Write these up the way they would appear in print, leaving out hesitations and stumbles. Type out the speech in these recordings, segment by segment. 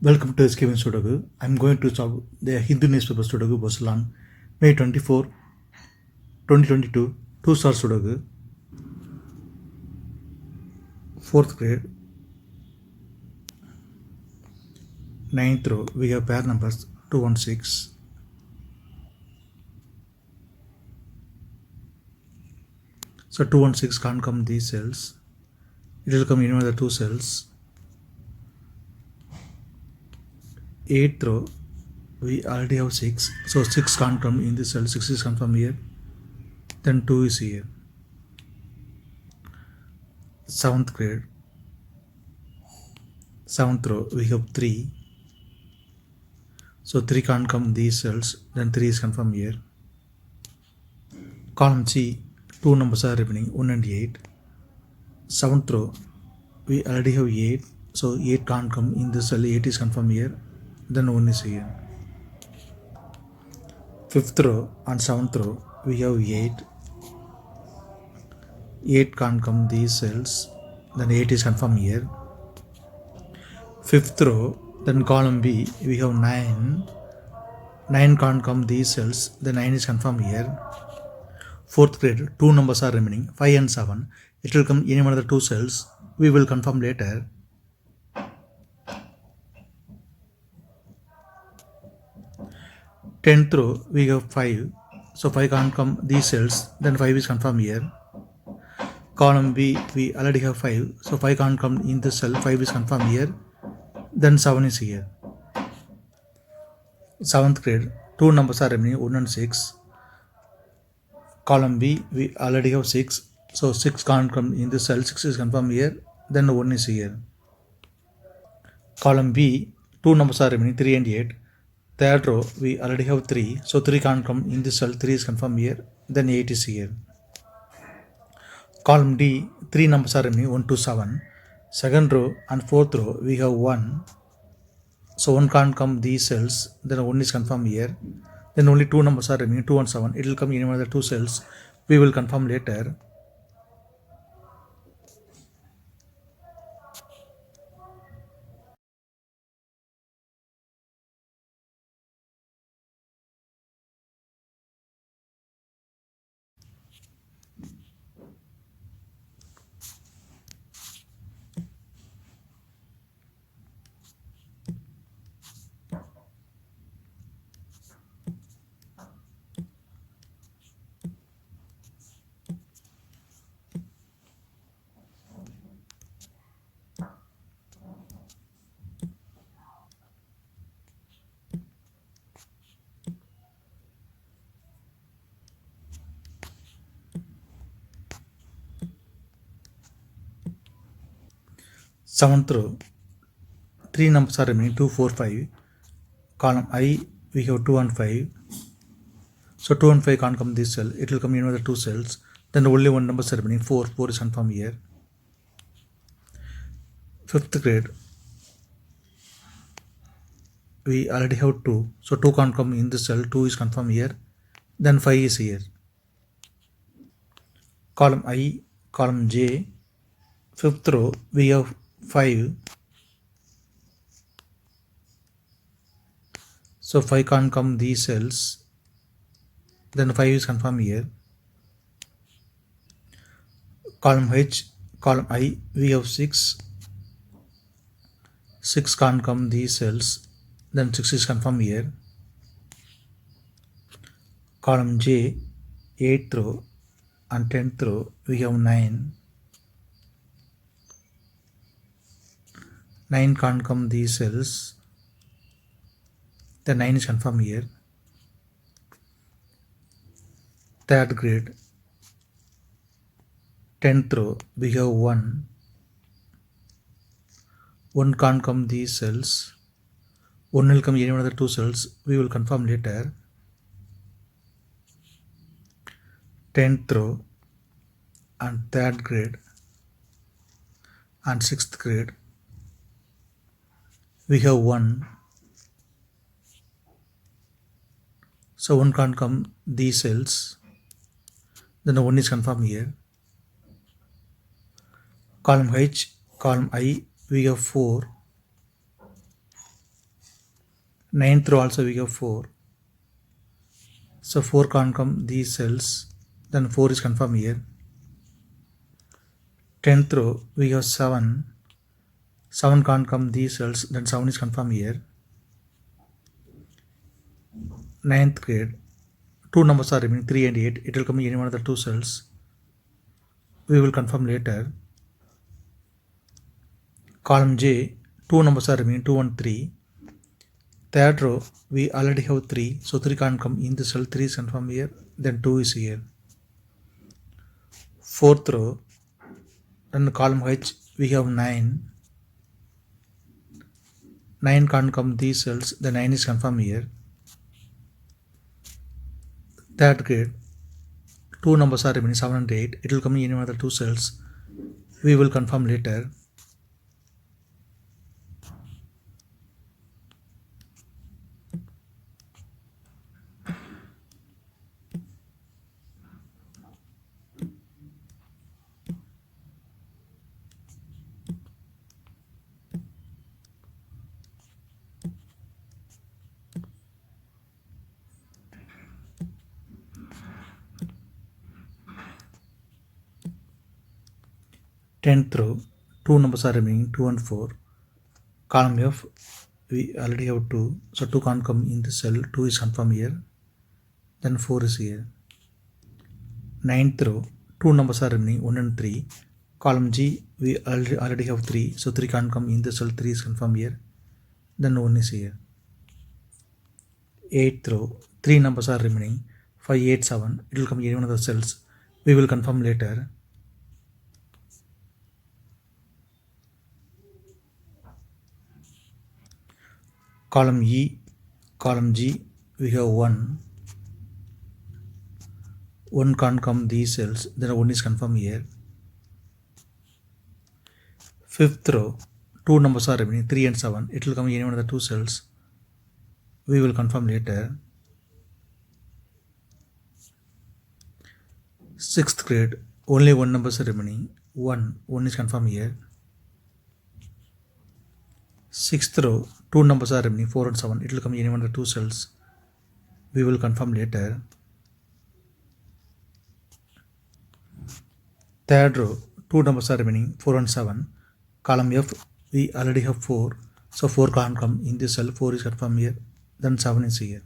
Welcome to SkVm Sudoku. I'm going to solve the Hindu newspaper Sudoku Barcelona, May 24, 2022, 2-star Sudoku, 4th grade, 9th row. We have pair numbers 216. So 216 can't come these cells. It will come in the two cells. 8th row, we already have 6. So 6 can't come in this cell. 6 is come from here. Then 2 is here. 7th grade, 7th row, we have 3. So 3 can't come these cells. Then 3 is come from here. Column C, 2 numbers are remaining, 1 and 8. 7th row, we already have 8. So 8 can't come in this cell. 8 is come from here. Then 1 is here. 5th row and 7th row, we have 8. 8 can't come these cells. Then 8 is confirmed here. 5th row, then column B, we have 9. 9 can't come these cells. Then 9 is confirmed here. 4th grade, 2 numbers are remaining, 5 and 7. It will come in one of the two cells. We will confirm later. 10th row, we have 5. So 5 can't come these cells. Then 5 is confirmed here. Column B, we already have 5. So 5 can't come in this cell. 5 is confirmed here. Then 7 is here. 7th grade, 2 numbers are remaining, 1 and 6. Column B, we already have 6. So 6 can't come in this cell. 6 is confirmed here. Then 1 is here. Column B, 2 numbers are remaining, 3 and 8. Third row, we already have 3. So 3 can't come in this cell. 3 is confirmed here. Then 8 is here. Column D, 3 numbers are remaining, 1 to 7. Second row and fourth row, we have 1. So 1 can't come these cells. Then 1 is confirmed here. Then only 2 numbers are remaining, 2 and 7. It will come in one of the two cells. We will confirm later. Seventh row, 3 numbers are remaining, 2, 4, 5. Column I, we have 2 and 5. So 2 and 5 can't come this cell. It will come in one of the two cells. Then only 1 number is remaining, 4. 4 is confirmed here. 5th grade, we already have 2. So 2 can't come in this cell. 2 is confirmed here. Then 5 is here. Column I, column J, 5th row, we have 5. So 5 can't come these cells. Then 5 is confirmed here. Column H, column I, we have 6. 6 can't come these cells. Then 6 is confirmed here. Column J, 8th row and 10th row, we have 9. 9 can't come these cells. The 9 is confirmed here. Third grade, 10th row, we have 1. 1 can't come these cells. 1 will come in one of the two cells. We will confirm later. 10th row and 3rd grade and 6th grade, we have 1. So 1 can't come these cells. Then the 1 is confirmed here. Column H, column I, we have 4. Ninth row also we have 4. So 4 can't come these cells, then 4 is confirmed here. 10th row we have 7. 7 can't come these cells, then 7 is confirmed here. 9th grade, 2 numbers are remaining, 3 and 8. It will come in any one of the 2 cells. We will confirm later. Column J, 2 numbers are remaining, 2 and 3. Third row, we already have 3, so 3 can't come in the cell, 3 is confirmed here, then 2 is here. Fourth row, then column H, we have 9. 9 can't come these cells, the 9 is confirmed here. Third grade, 2 numbers are remaining, 7 and 8. It will come in any one of the 2 cells. We will confirm later. Tenth row, 2 numbers are remaining, 2 and 4. Column F, we already have 2, so 2 can't come in the cell, 2 is confirmed here, then 4 is here. Ninth row, 2 numbers are remaining, 1 and 3. Column G, we already have 3, so 3 can't come in the cell, 3 is confirmed here, then 1 is here. 8th row, 3 numbers are remaining, 5, 8, 7. It will come in one of the cells. We will confirm later. Column E, column G, we have 1. 1 can't come these cells, then 1 is confirmed here. 5th row, 2 numbers are remaining, 3 and 7. It will come in any one of the 2 cells. We will confirm later. 6th grade, only 1 numbers are remaining, 1 is confirmed here. 6th row, 2 numbers are remaining, 4 and 7. It will come in any one of the 2 cells. We will confirm later. 3rd row, 2 numbers are remaining, 4 and 7. Column F, we already have 4, so 4 can't come in this cell, 4 is confirmed here, then 7 is here.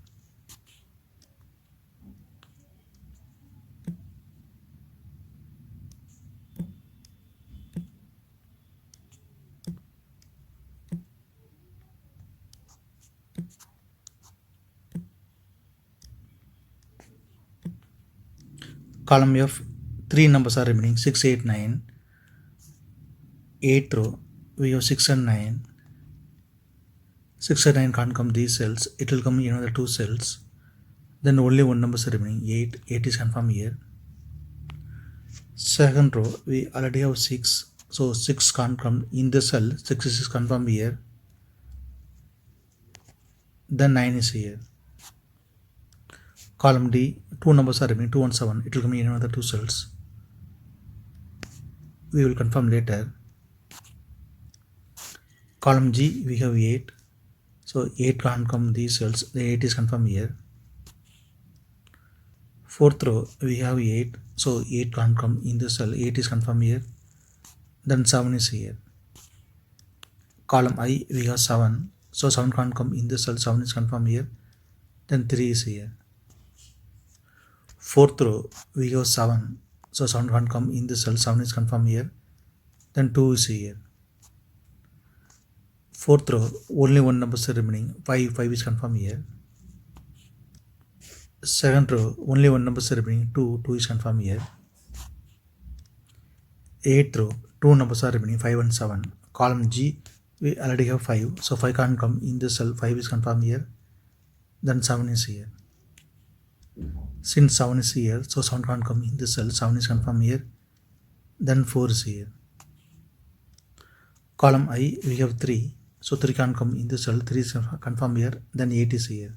Column F, 3 numbers are remaining, 6, 8, 9. 8th row, we have 6 and 9. 6 and 9 can't come these cells, it will come in another 2 cells. Then only 1 number is remaining, 8. 8 is confirmed here. 2nd row, we already have 6, so 6 can't come in the cell, 6 is confirmed here. Then 9 is here. Column D, 2 numbers are remaining, 2 and 7. It will come in another 2 cells. We will confirm later. Column G, we have 8. So 8 can't come these cells. The 8 is confirmed here. 4th row, we have 8. So 8 can't come in the cell. 8 is confirmed here. Then 7 is here. Column I, we have 7. So 7 can't come in the cell. 7 is confirmed here. Then 3 is here. 4th row, we have 7. So 7 can't come in the cell. 7 is confirmed here. Then 2 is here. 4th row, only 1 number is remaining, 5. 5 is confirmed here. 2nd row, only 1 number is remaining, 2. 2 is confirmed here. 8th row, 2 numbers are remaining, 5 and 7. Column G, we already have 5. So 5 can't come in the cell. 5 is confirmed here. Then 7 is here. Since 7 is here, so 7 can't come in the cell. 7 is confirmed here. Then 4 is here. Column I, we have 3. So 3 can't come in the cell. 3 is confirmed here. Then 8 is here.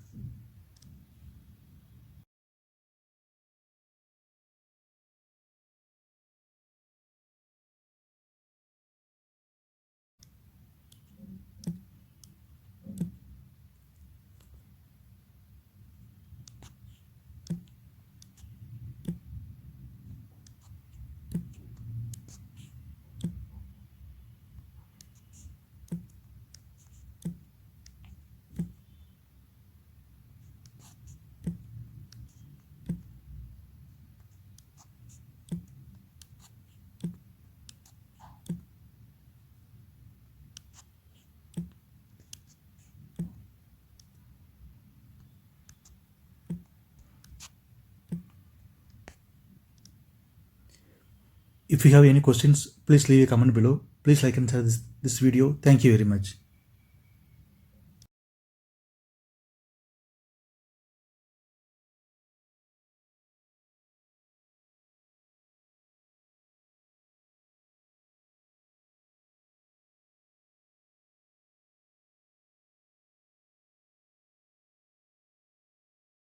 If you have any questions, please leave a comment below. Please like and share this video. Thank you very much.